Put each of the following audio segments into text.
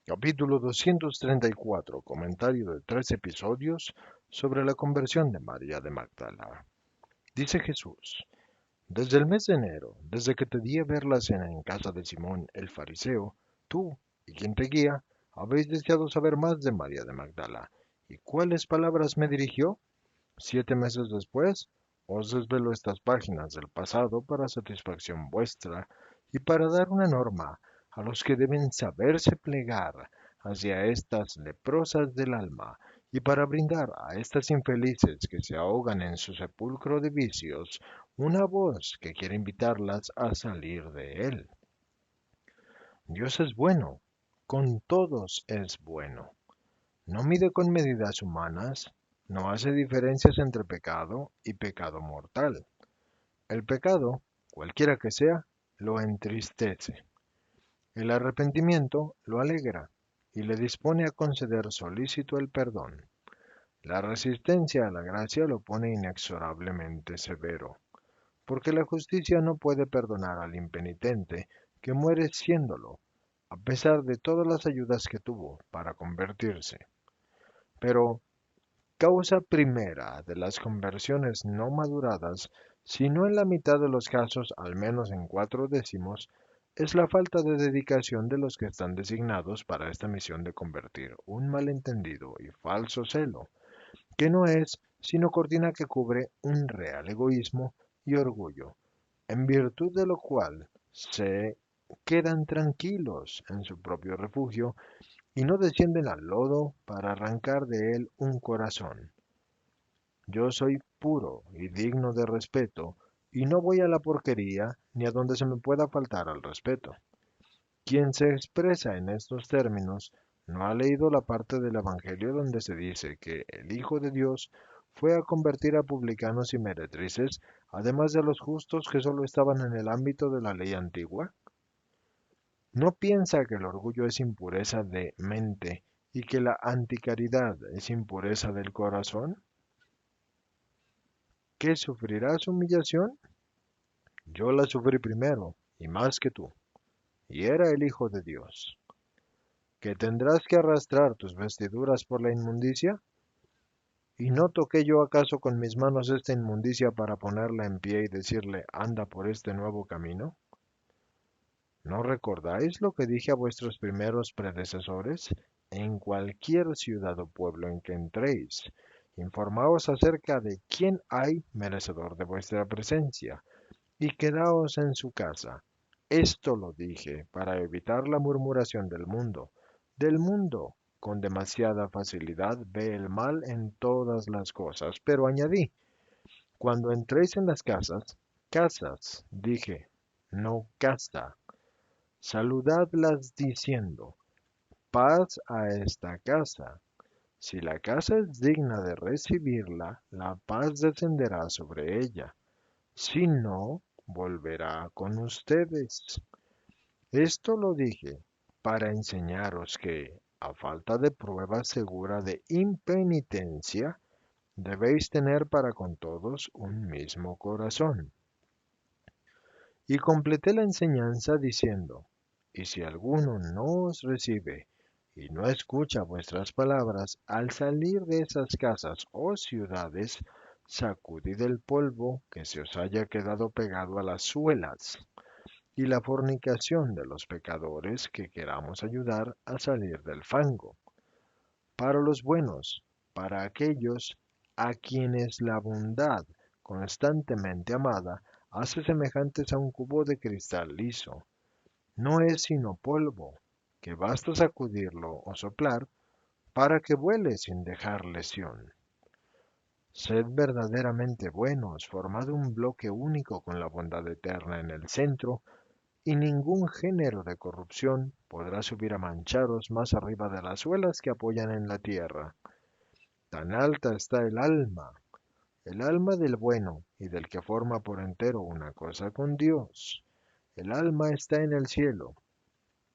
Capítulo 234. Comentario de 3 episodios sobre la conversión de María de Magdala. Dice Jesús: Desde el mes de enero, desde que te di a ver la cena en casa de Simón el fariseo, tú y quien te guía, habéis deseado saber más de María de Magdala. ¿Y cuáles palabras me dirigió? 7 meses después, os desvelo estas páginas del pasado para satisfacción vuestra y para dar una norma a los que deben saberse plegar hacia estas leprosas del alma y para brindar a estas infelices que se ahogan en su sepulcro de vicios una voz que quiere invitarlas a salir de él. Dios es bueno, con todos es bueno. No mide con medidas humanas, no hace diferencias entre pecado y pecado mortal. El pecado, cualquiera que sea, lo entristece. El arrepentimiento lo alegra y le dispone a conceder solícito el perdón. La resistencia a la gracia lo pone inexorablemente severo, porque la justicia no puede perdonar al impenitente que muere siéndolo, a pesar de todas las ayudas que tuvo para convertirse. Pero causa primera de las conversiones no maduradas, si no en la mitad de los casos, al menos en 4 décimos, es la falta de dedicación de los que están designados para esta misión de convertir un malentendido y falso celo, que no es sino cortina que cubre un real egoísmo y orgullo, en virtud de lo cual se quedan tranquilos en su propio refugio y no descienden al lodo para arrancar de él un corazón. Yo soy puro y digno de respeto, y no voy a la porquería ni a donde se me pueda faltar al respeto. Quien se expresa en estos términos no ha leído la parte del Evangelio donde se dice que el Hijo de Dios fue a convertir a publicanos y meretrices, además de los justos que solo estaban en el ámbito de la ley antigua. ¿No piensa que el orgullo es impureza de mente y que la anticaridad es impureza del corazón? ¿Qué sufrirás humillación? Yo la sufrí primero, y más que tú, y era el Hijo de Dios. ¿Que tendrás que arrastrar tus vestiduras por la inmundicia? ¿Y no toqué yo acaso con mis manos esta inmundicia para ponerla en pie y decirle, anda por este nuevo camino? ¿No recordáis lo que dije a vuestros primeros predecesores? En cualquier ciudad o pueblo en que entréis, informaos acerca de quién hay merecedor de vuestra presencia y quedaos en su casa. Esto lo dije para evitar la murmuración del mundo. Del mundo, con demasiada facilidad, ve el mal en todas las cosas. Pero añadí, cuando entréis en las casas, casas, dije, no casa, saludadlas diciendo, paz a esta casa. Si la casa es digna de recibirla, la paz descenderá sobre ella. Si no, volverá con ustedes. Esto lo dije para enseñaros que, a falta de prueba segura de impenitencia, debéis tener para con todos un mismo corazón. Y completé la enseñanza diciendo, y si alguno no os recibe y no escucha vuestras palabras, al salir de esas casas o ciudades, sacudid el polvo que se os haya quedado pegado a las suelas y la fornicación de los pecadores que queramos ayudar a salir del fango. Para los buenos, para aquellos a quienes la bondad constantemente amada hace semejantes a un cubo de cristal liso. No es sino polvo, que basta sacudirlo o soplar para que vuele sin dejar lesión. Sed verdaderamente buenos, formad un bloque único con la bondad eterna en el centro, y ningún género de corrupción podrá subir a mancharos más arriba de las suelas que apoyan en la tierra. Tan alta está el alma del bueno y del que forma por entero una cosa con Dios. El alma está en el cielo.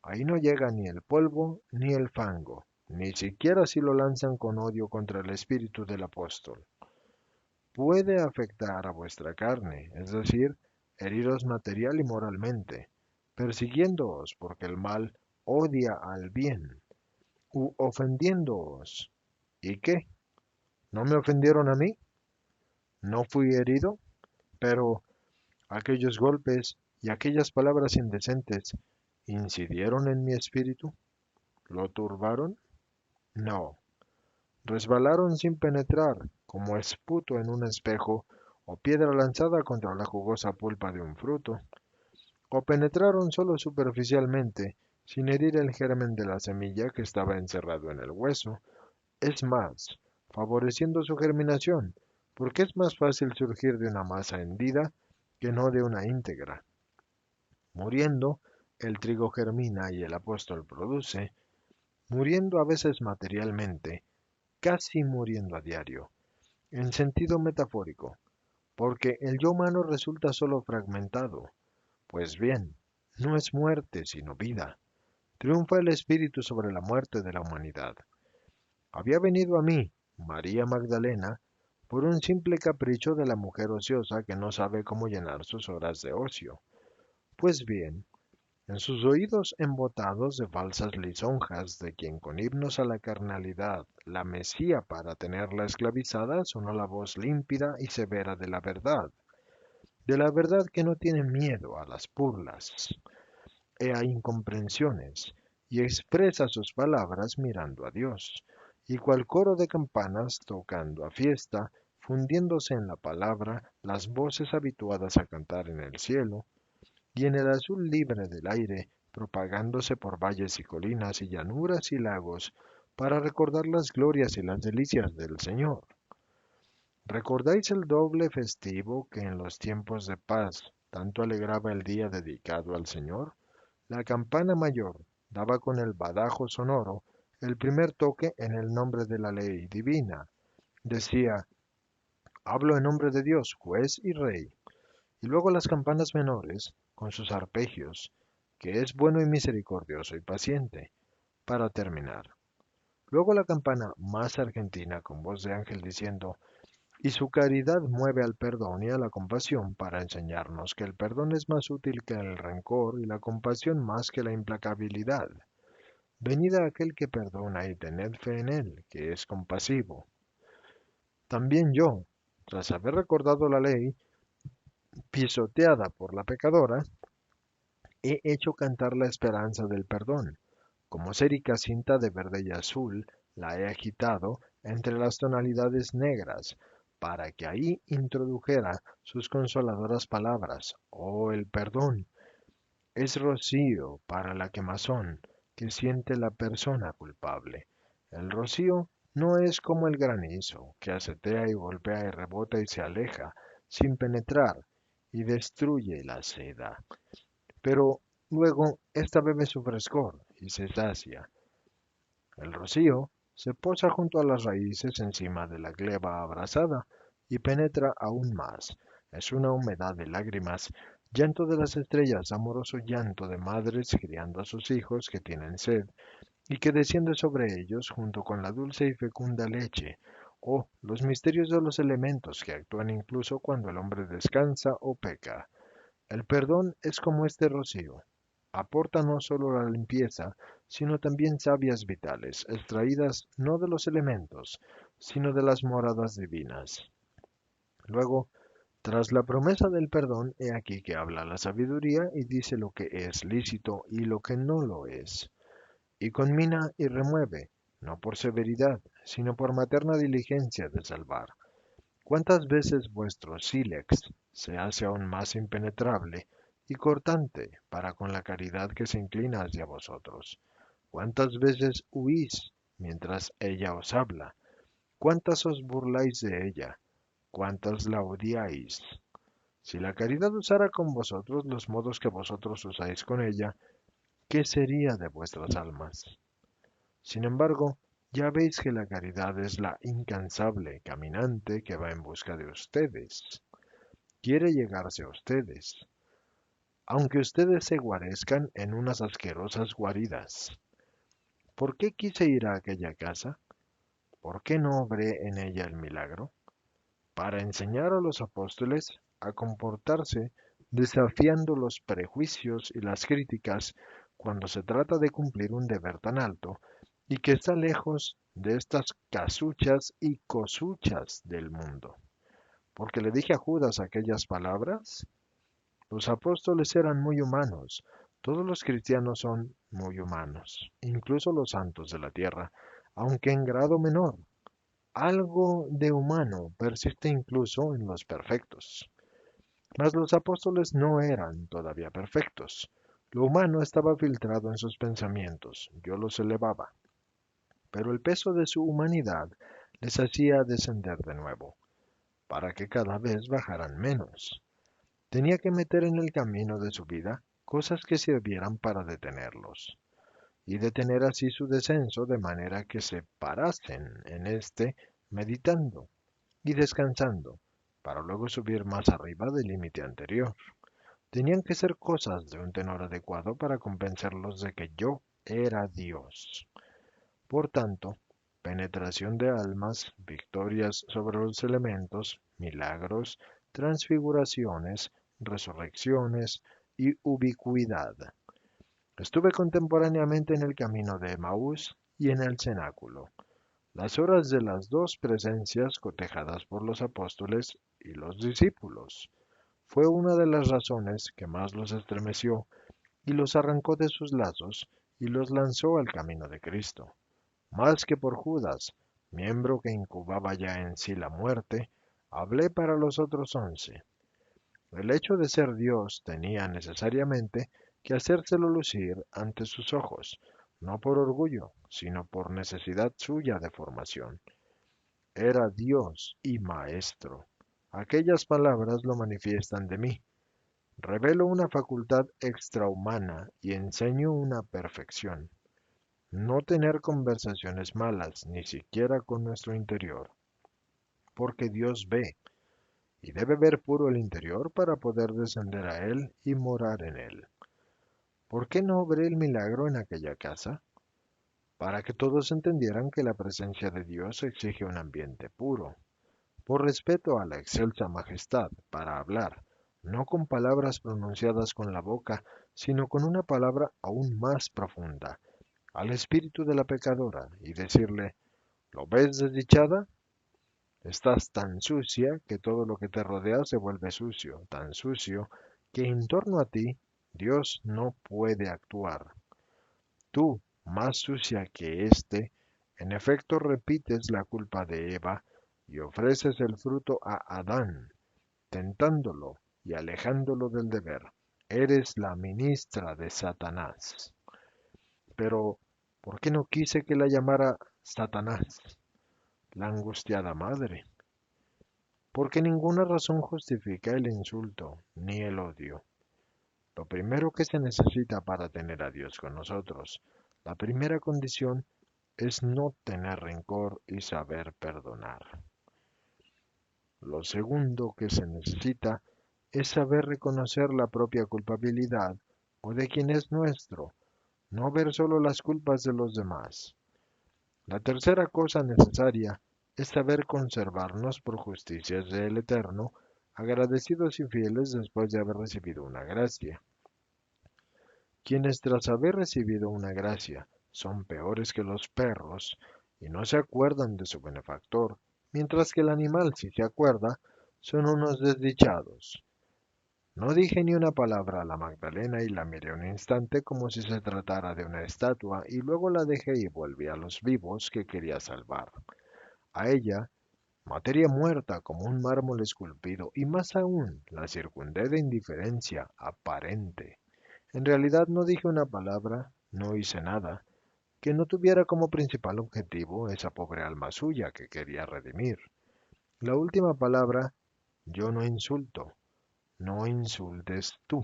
Ahí no llega ni el polvo ni el fango, ni siquiera si lo lanzan con odio contra el espíritu del apóstol. Puede afectar a vuestra carne, es decir, heriros material y moralmente, persiguiéndoos porque el mal odia al bien, u ofendiéndoos. ¿Y qué? ¿No me ofendieron a mí? ¿No fui herido? Pero aquellos golpes y aquellas palabras indecentes incidieron en mi espíritu. ¿Lo turbaron? No. Resbalaron sin penetrar, como esputo en un espejo o piedra lanzada contra la jugosa pulpa de un fruto, o penetraron solo superficialmente, sin herir el germen de la semilla que estaba encerrado en el hueso, es más, favoreciendo su germinación, porque es más fácil surgir de una masa hendida que no de una íntegra. Muriendo, el trigo germina y el apóstol produce, muriendo a veces materialmente, casi muriendo a diario, en sentido metafórico, porque el yo humano resulta solo fragmentado. Pues bien, no es muerte sino vida. Triunfa el espíritu sobre la muerte de la humanidad. Había venido a mí, María Magdalena, por un simple capricho de la mujer ociosa que no sabe cómo llenar sus horas de ocio. Pues bien, en sus oídos embotados de falsas lisonjas de quien con himnos a la carnalidad la mecía para tenerla esclavizada sonó la voz límpida y severa de la verdad que no tiene miedo a las burlas e a incomprensiones, y expresa sus palabras mirando a Dios, y cual coro de campanas tocando a fiesta, fundiéndose en la palabra las voces habituadas a cantar en el cielo, y en el azul libre del aire, propagándose por valles y colinas y llanuras y lagos, para recordar las glorias y las delicias del Señor. ¿Recordáis el doble festivo que en los tiempos de paz tanto alegraba el día dedicado al Señor? La campana mayor daba con el badajo sonoro el primer toque en el nombre de la ley divina. Decía, hablo en nombre de Dios, juez y rey. Y luego las campanas menores, con sus arpegios, que es bueno y misericordioso y paciente, para terminar. Luego la campana más argentina con voz de ángel diciendo, y su caridad mueve al perdón y a la compasión para enseñarnos que el perdón es más útil que el rencor y la compasión más que la implacabilidad. Venid a aquel que perdona y tened fe en él, que es compasivo. También yo, tras haber recordado la ley, pisoteada por la pecadora, he hecho cantar la esperanza del perdón. Como sérica cinta de verde y azul, la he agitado entre las tonalidades negras, para que ahí introdujera sus consoladoras palabras. Oh, el perdón es rocío para la quemazón que siente la persona culpable. El rocío no es como el granizo, que asetea y golpea y rebota y se aleja, sin penetrar, y destruye la seda. Pero luego ésta bebe su frescor y se sacia. El rocío se posa junto a las raíces encima de la gleba abrasada y penetra aún más. Es una humedad de lágrimas, llanto de las estrellas, amoroso llanto de madres criando a sus hijos que tienen sed, y que desciende sobre ellos junto con la dulce y fecunda leche. Oh, los misterios de los elementos que actúan incluso cuando el hombre descansa o peca. El perdón es como este rocío. Aporta no solo la limpieza, sino también sabias vitales, extraídas no de los elementos, sino de las moradas divinas. Luego, tras la promesa del perdón, he aquí que habla la sabiduría y dice lo que es lícito y lo que no lo es, y conmina y remueve, no por severidad, sino por materna diligencia de salvar. ¿Cuántas veces vuestro sílex se hace aún más impenetrable y cortante para con la caridad que se inclina hacia vosotros? ¿Cuántas veces huís mientras ella os habla? ¿Cuántas os burláis de ella? ¿Cuántas la odiáis? Si la caridad usara con vosotros los modos que vosotros usáis con ella, ¿qué sería de vuestras almas? Sin embargo, ya veis que la caridad es la incansable caminante que va en busca de ustedes. Quiere llegarse a ustedes, aunque ustedes se guarezcan en unas asquerosas guaridas. ¿Por qué quise ir a aquella casa? ¿Por qué no obré en ella el milagro? Para enseñar a los apóstoles a comportarse desafiando los prejuicios y las críticas cuando se trata de cumplir un deber tan alto y que está lejos de estas casuchas y cosuchas del mundo. Porque le dije a Judas aquellas palabras. Los apóstoles eran muy humanos. Todos los cristianos son muy humanos, incluso los santos de la tierra, aunque en grado menor. Algo de humano persiste incluso en los perfectos. Mas los apóstoles no eran todavía perfectos. Lo humano estaba filtrado en sus pensamientos. Yo los elevaba, pero el peso de su humanidad les hacía descender de nuevo, para que cada vez bajaran menos. Tenía que meter en el camino de su vida cosas que sirvieran para detenerlos, y detener así su descenso de manera que se parasen en éste meditando y descansando, para luego subir más arriba del límite anterior. Tenían que ser cosas de un tenor adecuado para convencerlos de que yo era Dios. Por tanto, penetración de almas, victorias sobre los elementos, milagros, transfiguraciones, resurrecciones y ubicuidad. Estuve contemporáneamente en el camino de Emaús y en el cenáculo. Las horas de las dos presencias cotejadas por los apóstoles y los discípulos. Fue una de las razones que más los estremeció y los arrancó de sus lazos y los lanzó al camino de Cristo. Más que por Judas, miembro que incubaba ya en sí la muerte, hablé para los otros 11. El hecho de ser Dios tenía necesariamente que hacérselo lucir ante sus ojos, no por orgullo, sino por necesidad suya de formación. Era Dios y Maestro. Aquellas palabras lo manifiestan de mí. Revelo una facultad extrahumana y enseño una perfección. No tener conversaciones malas, ni siquiera con nuestro interior, porque Dios ve, y debe ver puro el interior para poder descender a Él y morar en Él. ¿Por qué no obré el milagro en aquella casa? Para que todos entendieran que la presencia de Dios exige un ambiente puro, por respeto a la excelsa majestad, para hablar, no con palabras pronunciadas con la boca, sino con una palabra aún más profunda, al espíritu de la pecadora, y decirle, ¿lo ves desdichada? Estás tan sucia que todo lo que te rodea se vuelve sucio, tan sucio que en torno a ti Dios no puede actuar. Tú, más sucia que éste, en efecto repites la culpa de Eva y ofreces el fruto a Adán, tentándolo y alejándolo del deber. Eres la ministra de Satanás. Pero, ¿por qué no quise que la llamara Satanás, la angustiada madre? Porque ninguna razón justifica el insulto ni el odio. Lo primero que se necesita para tener a Dios con nosotros, la primera condición es no tener rencor y saber perdonar. Lo segundo que se necesita es saber reconocer la propia culpabilidad o de quien es nuestro, no ver solo las culpas de los demás. La tercera cosa necesaria es saber conservarnos por justicias del Eterno, agradecidos y fieles después de haber recibido una gracia. Quienes tras haber recibido una gracia son peores que los perros y no se acuerdan de su benefactor, mientras que el animal, si se acuerda, son unos desdichados. No dije ni una palabra a la Magdalena y la miré un instante como si se tratara de una estatua y luego la dejé y volví a los vivos que quería salvar. A ella, materia muerta como un mármol esculpido, y más aún la circundé de indiferencia aparente. En realidad no dije una palabra, no hice nada, que no tuviera como principal objetivo esa pobre alma suya que quería redimir. La última palabra, yo no insulto, no insultes tú.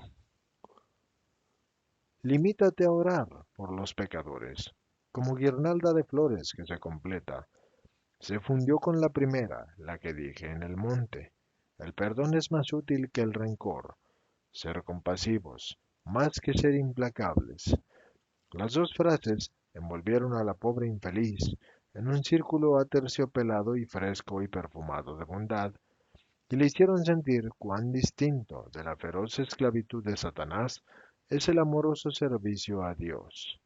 Limítate a orar por los pecadores, como guirnalda de flores que se completa. Se fundió con la primera, la que dije en el monte. El perdón es más útil que el rencor. Ser compasivos, más que ser implacables. Las dos frases envolvieron a la pobre infeliz en un círculo aterciopelado y fresco y perfumado de bondad, y le hicieron sentir cuán distinto de la feroz esclavitud de Satanás es el amoroso servicio a Dios.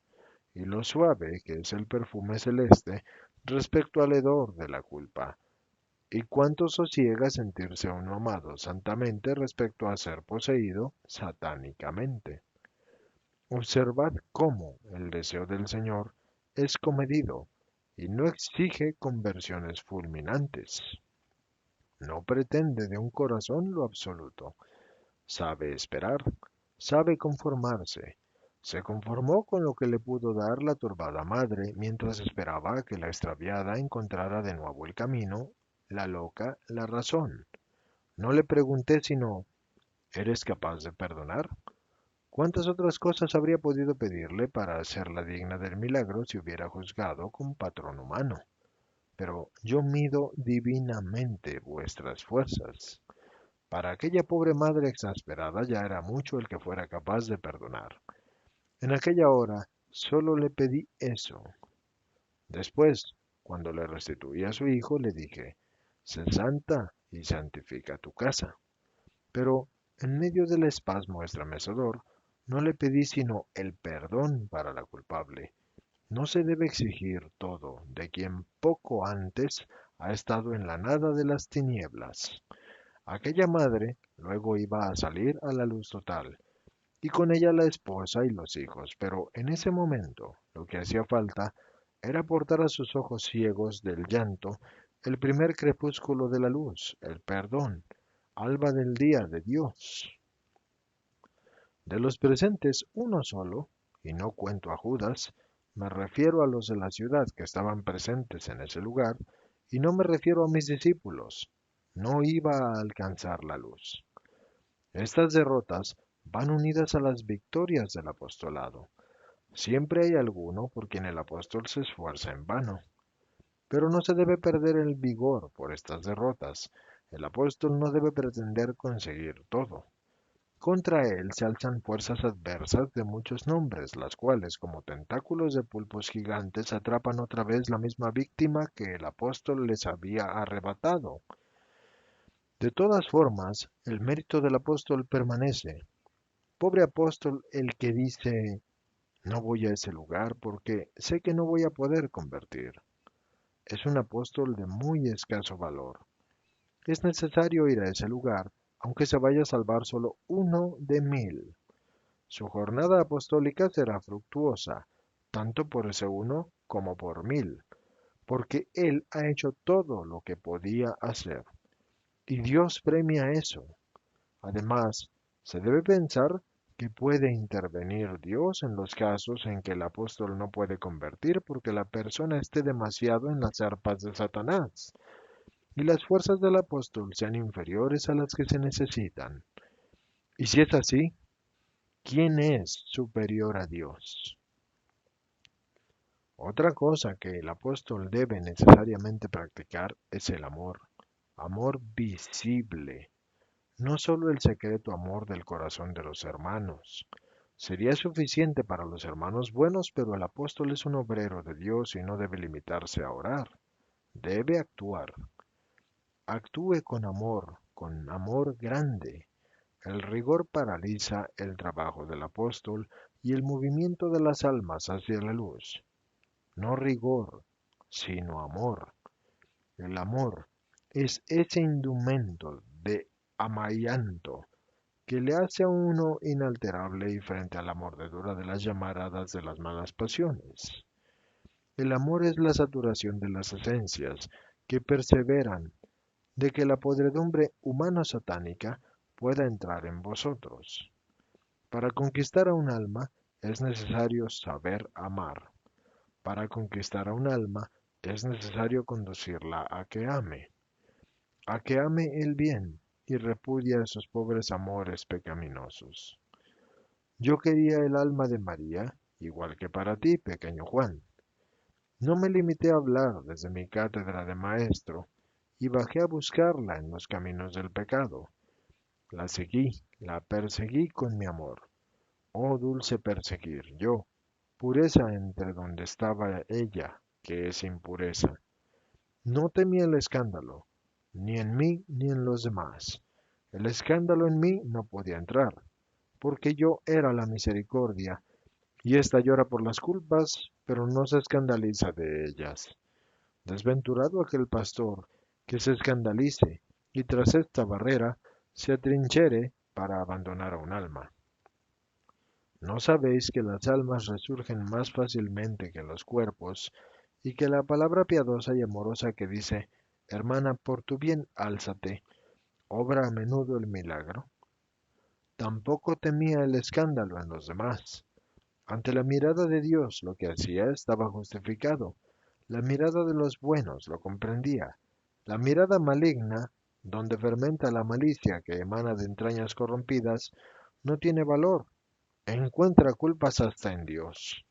y lo suave que es el perfume celeste respecto al hedor de la culpa, y cuánto sosiega sentirse uno amado santamente respecto a ser poseído satánicamente. Observad cómo el deseo del Señor es comedido y no exige conversiones fulminantes. No pretende de un corazón lo absoluto. Sabe esperar, sabe conformarse. Se conformó con lo que le pudo dar la turbada madre mientras esperaba que la extraviada encontrara de nuevo el camino, la loca, la razón. No le pregunté sino, ¿eres capaz de perdonar? ¿Cuántas otras cosas habría podido pedirle para hacerla digna del milagro si hubiera juzgado con patrón humano? Pero yo mido divinamente vuestras fuerzas. Para aquella pobre madre exasperada ya era mucho el que fuera capaz de perdonar. En aquella hora solo le pedí eso. Después, cuando le restituí a su hijo, le dije, sé santa y santifica tu casa. Pero en medio del espasmo estremecedor, no le pedí sino el perdón para la culpable. No se debe exigir todo de quien poco antes ha estado en la nada de las tinieblas. Aquella madre luego iba a salir a la luz total, y con ella la esposa y los hijos, pero en ese momento lo que hacía falta era portar a sus ojos ciegos del llanto el primer crepúsculo de la luz, el perdón, alba del día de Dios. De los presentes, uno solo, y no cuento a Judas, me refiero a los de la ciudad que estaban presentes en ese lugar, y no me refiero a mis discípulos. No iba a alcanzar la luz. Estas derrotas van unidas a las victorias del apostolado. Siempre hay alguno por quien el apóstol se esfuerza en vano. Pero no se debe perder el vigor por estas derrotas. El apóstol no debe pretender conseguir todo. Contra él se alzan fuerzas adversas de muchos nombres, las cuales, como tentáculos de pulpos gigantes, atrapan otra vez la misma víctima que el apóstol les había arrebatado. De todas formas, el mérito del apóstol permanece. Pobre apóstol el que dice, no voy a ese lugar porque sé que no voy a poder convertir. Es un apóstol de muy escaso valor. Es necesario ir a ese lugar, aunque se vaya a salvar solo 1 de 1000. Su jornada apostólica será fructuosa, tanto por ese uno como por 1000, porque él ha hecho todo lo que podía hacer. Y Dios premia eso. Además, se debe pensar que puede intervenir Dios en los casos en que el apóstol no puede convertir porque la persona esté demasiado en las arpas de Satanás y las fuerzas del apóstol sean inferiores a las que se necesitan. Y si es así, ¿quién es superior a Dios? Otra cosa que el apóstol debe necesariamente practicar es el amor, amor visible, no solo el secreto amor del corazón de los hermanos. Sería suficiente para los hermanos buenos, pero el apóstol es un obrero de Dios y no debe limitarse a orar, debe actuar. Actúe con amor grande. El rigor paraliza el trabajo del apóstol y el movimiento de las almas hacia la luz. No rigor, sino amor. El amor es ese indumento de amaillanto que le hace a uno inalterable y frente a la mordedura de las llamaradas de las malas pasiones. El amor es la saturación de las esencias que perseveran de que la podredumbre humano-satánica pueda entrar en vosotros. Para conquistar a un alma es necesario saber amar. Para conquistar a un alma es necesario conducirla a que ame el bien y repudie esos pobres amores pecaminosos. Yo quería el alma de María, igual que para ti, pequeño Juan. No me limité a hablar desde mi cátedra de maestro y bajé a buscarla en los caminos del pecado. La seguí, la perseguí con mi amor. Oh, dulce perseguir, yo, pureza entre donde estaba ella, que es impureza. No temí el escándalo, ni en mí ni en los demás. El escándalo en mí no podía entrar, porque yo era la misericordia, y ésta llora por las culpas, pero no se escandaliza de ellas. Desventurado aquel pastor que se escandalice y tras esta barrera se atrinchere para abandonar a un alma. ¿No sabéis que las almas resurgen más fácilmente que los cuerpos y que la palabra piadosa y amorosa que dice, hermana, por tu bien álzate, obra a menudo el milagro? Tampoco temía el escándalo en los demás. Ante la mirada de Dios lo que hacía estaba justificado. La mirada de los buenos lo comprendía. La mirada maligna, donde fermenta la malicia que emana de entrañas corrompidas, no tiene valor. Encuentra culpas hasta en Dios.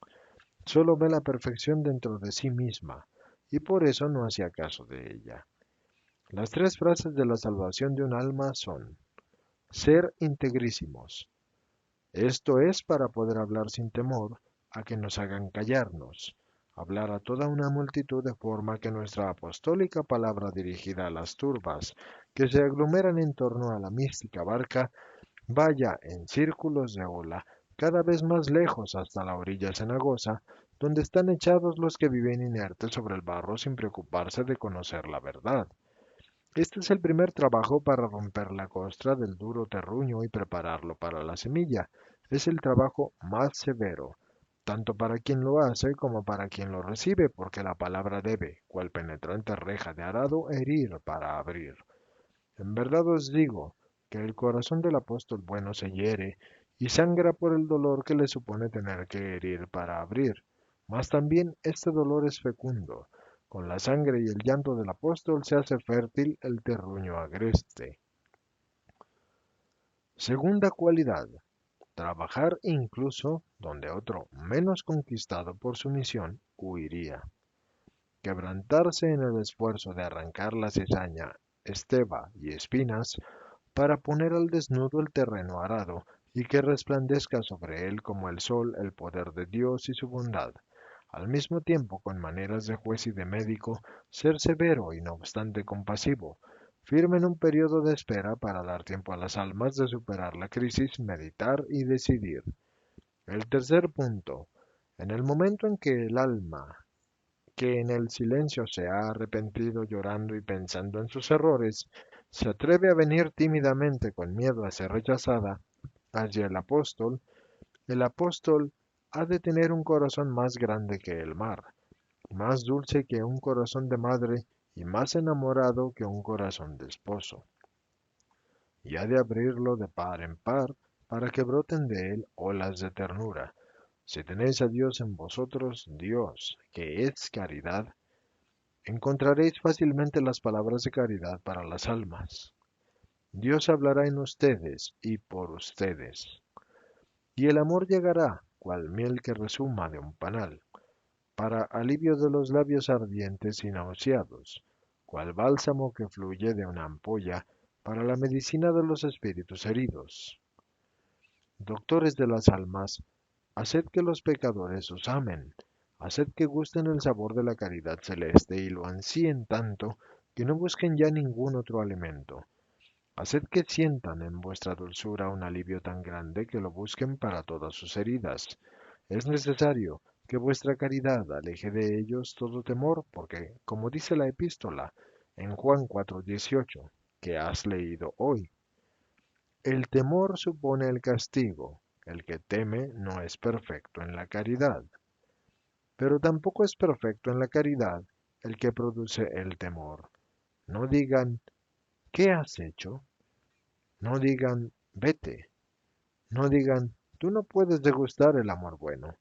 Solo ve la perfección dentro de sí misma, y por eso no hacía caso de ella. Las tres frases de la salvación de un alma son: ser integrísimos. Esto es para poder hablar sin temor a que nos hagan callarnos, hablar a toda una multitud de forma que nuestra apostólica palabra dirigida a las turbas que se aglomeran en torno a la mística barca vaya en círculos de ola cada vez más lejos hasta la orilla cenagosa, donde están echados los que viven inertes sobre el barro sin preocuparse de conocer la verdad. Este es el primer trabajo para romper la costra del duro terruño y prepararlo para la semilla. Es el trabajo más severo, tanto para quien lo hace como para quien lo recibe, porque la palabra debe, cual penetrante reja de arado, herir para abrir. En verdad os digo que el corazón del apóstol bueno se hiere y sangra por el dolor que le supone tener que herir para abrir. Mas también este dolor es fecundo. Con la sangre y el llanto del apóstol se hace fértil el terruño agreste. Segunda cualidad: trabajar incluso donde otro, menos conquistado por su misión, huiría. Quebrantarse en el esfuerzo de arrancar la cizaña, esteba y espinas para poner al desnudo el terreno arado y que resplandezca sobre él como el sol el poder de Dios y su bondad. Al mismo tiempo, con maneras de juez y de médico, ser severo y no obstante compasivo, firme en un periodo de espera para dar tiempo a las almas de superar la crisis, meditar y decidir. El tercer punto: en el momento en que el alma, que en el silencio se ha arrepentido llorando y pensando en sus errores, se atreve a venir tímidamente con miedo a ser rechazada hacia el apóstol ha de tener un corazón más grande que el mar, más dulce que un corazón de madre y más enamorado que un corazón de esposo. Y ha de abrirlo de par en par para que broten de él olas de ternura. Si tenéis a Dios en vosotros, Dios, que es caridad, encontraréis fácilmente las palabras de caridad para las almas. Dios hablará en ustedes y por ustedes. Y el amor llegará, cual miel que resuma de un panal, para alivio de los labios ardientes y nauseados, cual bálsamo que fluye de una ampolla, para la medicina de los espíritus heridos. Doctores de las almas, haced que los pecadores os amen, haced que gusten el sabor de la caridad celeste y lo ansíen tanto que no busquen ya ningún otro alimento. Haced que sientan en vuestra dulzura un alivio tan grande que lo busquen para todas sus heridas. Es necesario que vuestra caridad aleje de ellos todo temor, porque, como dice la epístola en Juan 4:18, que has leído hoy, el temor supone el castigo. El que teme no es perfecto en la caridad. Pero tampoco es perfecto en la caridad el que produce el temor. No digan, ¿qué has hecho? No digan, vete. No digan, tú no puedes degustar el amor bueno.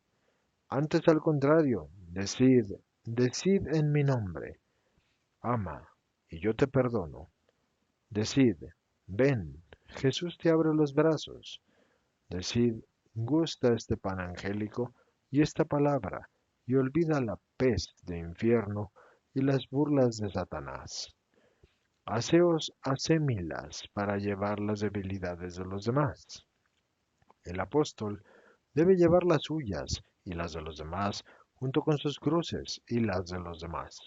Antes, al contrario, decid en mi nombre, ama, y yo te perdono. Decid, ven, Jesús te abre los brazos. Decid, gusta este pan angélico y esta palabra, y olvida la pez de infierno y las burlas de Satanás. Haceos asémilas para llevar las debilidades de los demás. El apóstol debe llevar las suyas y las de los demás, junto con sus cruces y las de los demás.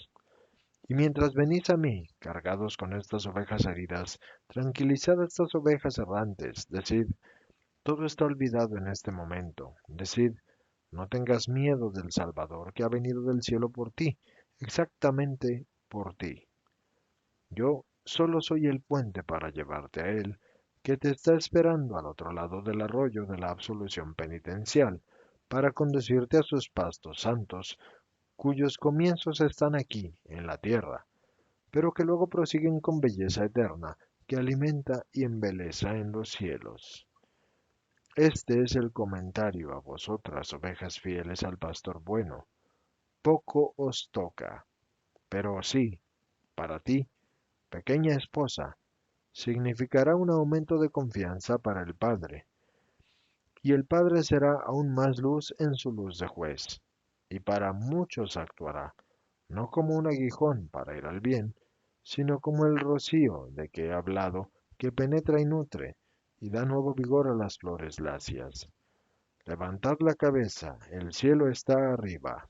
Y mientras venís a mí, cargados con estas ovejas heridas, tranquilizad estas ovejas errantes, decid, todo está olvidado en este momento. Decid, No tengas miedo del Salvador que ha venido del cielo por ti, exactamente por ti. Yo solo soy el puente para llevarte a Él, que te está esperando al otro lado del arroyo de la absolución penitencial, para conducirte a sus pastos santos, cuyos comienzos están aquí, en la tierra, pero que luego prosiguen con belleza eterna, que alimenta y embeleza en los cielos. Este es el comentario a vosotras, ovejas fieles al pastor bueno. Poco os toca, pero sí, para ti, pequeña esposa, significará un aumento de confianza para el Padre, y el Padre será aún más luz en su luz de juez, y para muchos actuará, no como un aguijón para ir al bien, sino como el rocío de que he hablado, que penetra y nutre, y da nuevo vigor a las flores lacias. Levantad la cabeza, el cielo está arriba.